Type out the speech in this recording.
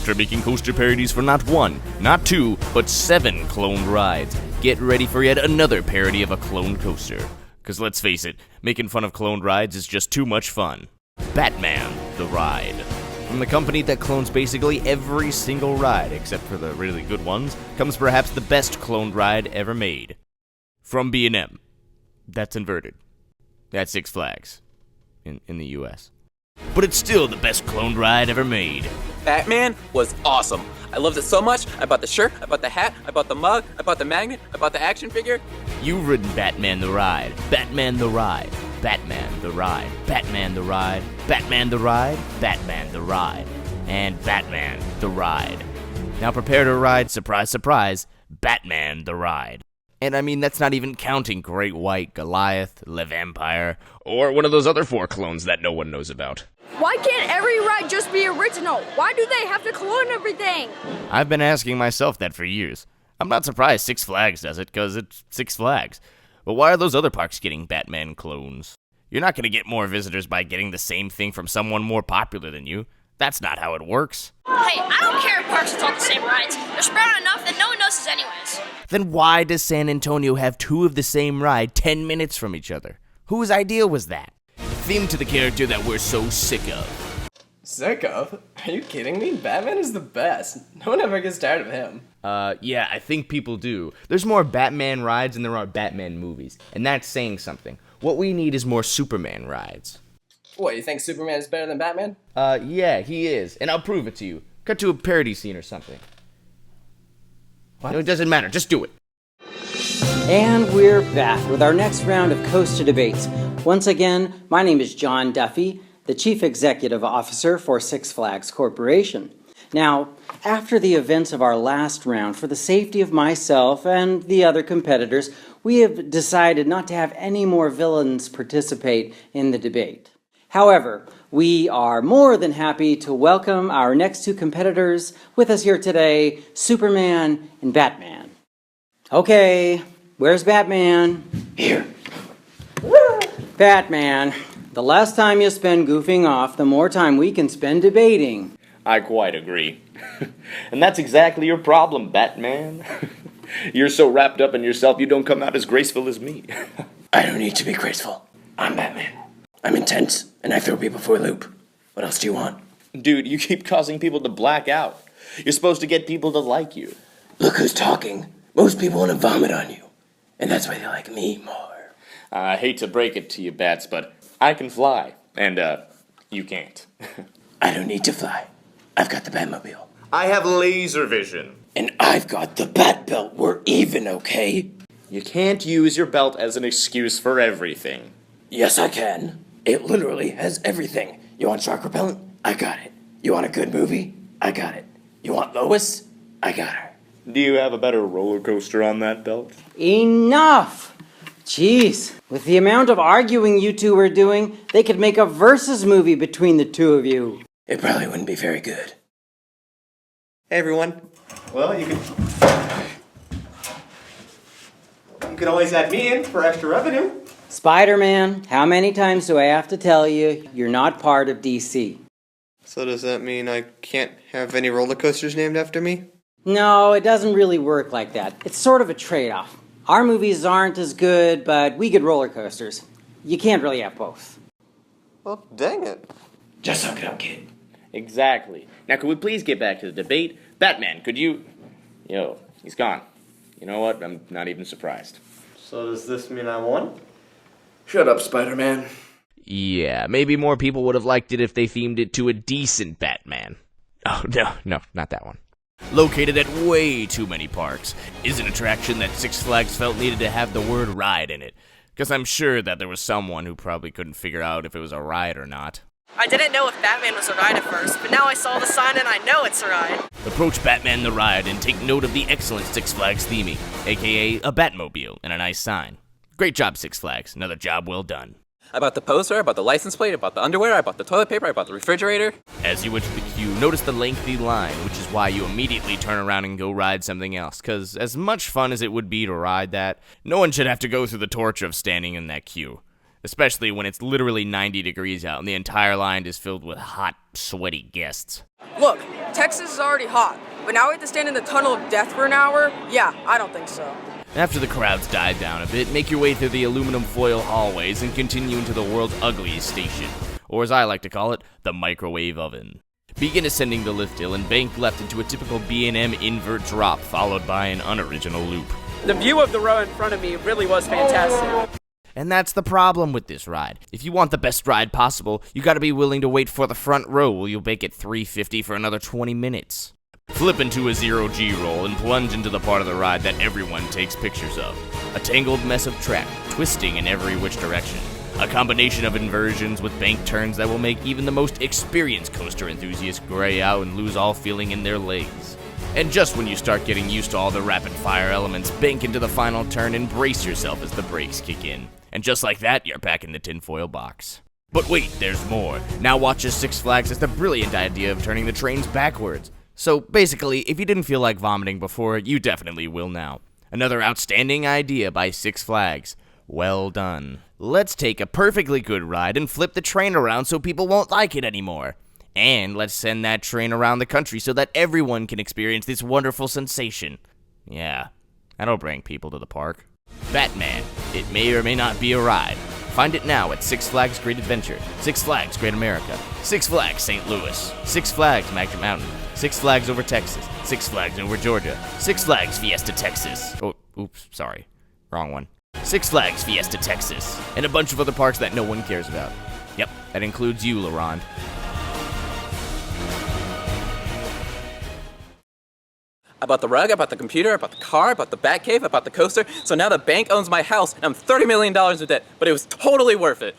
After making coaster parodies for not one, not two, but 7 cloned rides, get ready for yet another parody of a cloned coaster. Cause let's face it, making fun of cloned rides is just too much fun. Batman, the ride. From the company that clones basically every single ride, except for the really good ones, comes perhaps the best cloned ride ever made. From B&M. That's inverted. That's Six Flags. In the US. But it's still the best cloned ride ever made. Batman was awesome. I loved it so much. I bought the shirt, I bought the hat, I bought the mug, I bought the magnet, I bought the action figure. You've ridden Batman the Ride, Batman the Ride, Batman the Ride, Batman the Ride, Batman the Ride, Batman the Ride, and Batman the Ride. Now prepare to ride, surprise, surprise, Batman the Ride. And I mean, that's not even counting Great White, Goliath, Le Vampire, or one of those other 4 clones that no one knows about. Why can't every ride just be original? Why do they have to clone everything? I've been asking myself that for years. I'm not surprised Six Flags does it, because it's Six Flags. But why are those other parks getting Batman clones? You're not going to get more visitors by getting the same thing from someone more popular than you. That's not how it works. Hey, I don't care if parks with all the same rides. They're spread out enough that no one notices anyways. Then why does San Antonio have 2 of the same ride 10 minutes from each other? Whose idea was that? Theme to the character that we're so sick of. Sick of? Are you kidding me? Batman is the best. No one ever gets tired of him. Yeah, I think people do. There's more Batman rides than there are Batman movies, and that's saying something. What we need is more Superman rides. What, you think Superman is better than Batman? Yeah, he is, and I'll prove it to you. Cut to a parody scene or something. What? No, it doesn't matter, just do it. And we're back with our next round of Coaster Debates. Once again, my name is John Duffy, the Chief Executive Officer for Six Flags Corporation. Now, after the events of our last round, for the safety of myself and the other competitors, we have decided not to have any more villains participate in the debate. However, we are more than happy to welcome our next 2 competitors with us here today, Superman and Batman. Okay, where's Batman? Here. Batman, the less time you spend goofing off, the more time we can spend debating. I quite agree. And that's exactly your problem, Batman. You're so wrapped up in yourself you don't come out as graceful as me. I don't need to be graceful. I'm Batman. I'm intense, and I throw people for a loop. What else do you want? Dude, you keep causing people to black out. You're supposed to get people to like you. Look who's talking. Most people want to vomit on you. And that's why they like me more. I hate to break it to you, Bats, but I can fly. And, you can't. I don't need to fly. I've got the Batmobile. I have laser vision. And I've got the Bat Belt. We're even, okay? You can't use your belt as an excuse for everything. Yes, I can. It literally has everything. You want shark repellent? I got it. You want a good movie? I got it. You want Lois? I got her. Do you have a better roller coaster on that belt? Enough! Jeez, with the amount of arguing you 2 are doing, they could make a versus movie between the 2 of you. It probably wouldn't be very good. Hey everyone. Well, you can always add me in for extra revenue. Spider-Man, how many times do I have to tell you you're not part of DC? So does that mean I can't have any roller coasters named after me? No, it doesn't really work like that. It's sort of a trade-off. Our movies aren't as good, but we get roller coasters. You can't really have both. Well, dang it. Just suck it up, kid. Exactly. Now, could we please get back to the debate? Batman, could you... Yo, he's gone. You know what? I'm not even surprised. So does this mean I won? Shut up, Spider-Man. Yeah, maybe more people would have liked it if they themed it to a decent Batman. Oh, no, not that one. Located at way too many parks, is an attraction that Six Flags felt needed to have the word ride in it. Because I'm sure that there was someone who probably couldn't figure out if it was a ride or not. I didn't know if Batman was a ride at first, but now I saw the sign and I know it's a ride. Approach Batman the Ride and take note of the excellent Six Flags theming, aka a Batmobile and a nice sign. Great job, Six Flags. Another job well done. I bought the poster, I bought the license plate, I bought the underwear, I bought the toilet paper, I bought the refrigerator. As you enter the queue, notice the lengthy line, which is why you immediately turn around and go ride something else, because as much fun as it would be to ride that, no one should have to go through the torture of standing in that queue. especially when it's literally 90 degrees out and the entire line is filled with hot, sweaty guests. Look, Texas is already hot, but now we have to stand in the tunnel of death for an hour? Yeah, I don't think so. After the crowds died down a bit, make your way through the aluminum foil hallways and continue into the world's ugliest station, or as I like to call it, the microwave oven. Begin ascending the lift hill and bank left into a typical B&M invert drop, followed by an unoriginal loop. The view of the row in front of me really was fantastic. And that's the problem with this ride. If you want the best ride possible, you gotta be willing to wait for the front row while you'll bank at $3.50 for another 20 minutes. Flip into a zero-G roll and plunge into the part of the ride that everyone takes pictures of. A tangled mess of track, twisting in every which direction. A combination of inversions with bank turns that will make even the most experienced coaster enthusiasts gray out and lose all feeling in their legs. And just when you start getting used to all the rapid-fire elements, bank into the final turn and brace yourself as the brakes kick in. And just like that, you're back in the tinfoil box. But wait, there's more. Now watch as Six Flags has the brilliant idea of turning the trains backwards. So basically, if you didn't feel like vomiting before, you definitely will now. Another outstanding idea by Six Flags. Well done. Let's take a perfectly good ride and flip the train around so people won't like it anymore. And let's send that train around the country so that everyone can experience this wonderful sensation. Yeah, that'll bring people to the park. Batman. It may or may not be a ride. Find it now at Six Flags Great Adventure, Six Flags Great America, Six Flags St. Louis, Six Flags Magic Mountain, Six Flags over Texas, Six Flags over Georgia, Six Flags Fiesta Texas. Oh, oops, sorry. Wrong one. Six Flags Fiesta Texas, and a bunch of other parks that no one cares about. Yep, that includes you, LaRond. I bought the rug, I bought the computer, I bought the car, I bought the Batcave, I bought the coaster, so now the bank owns my house and I'm $30 million in debt, but it was totally worth it.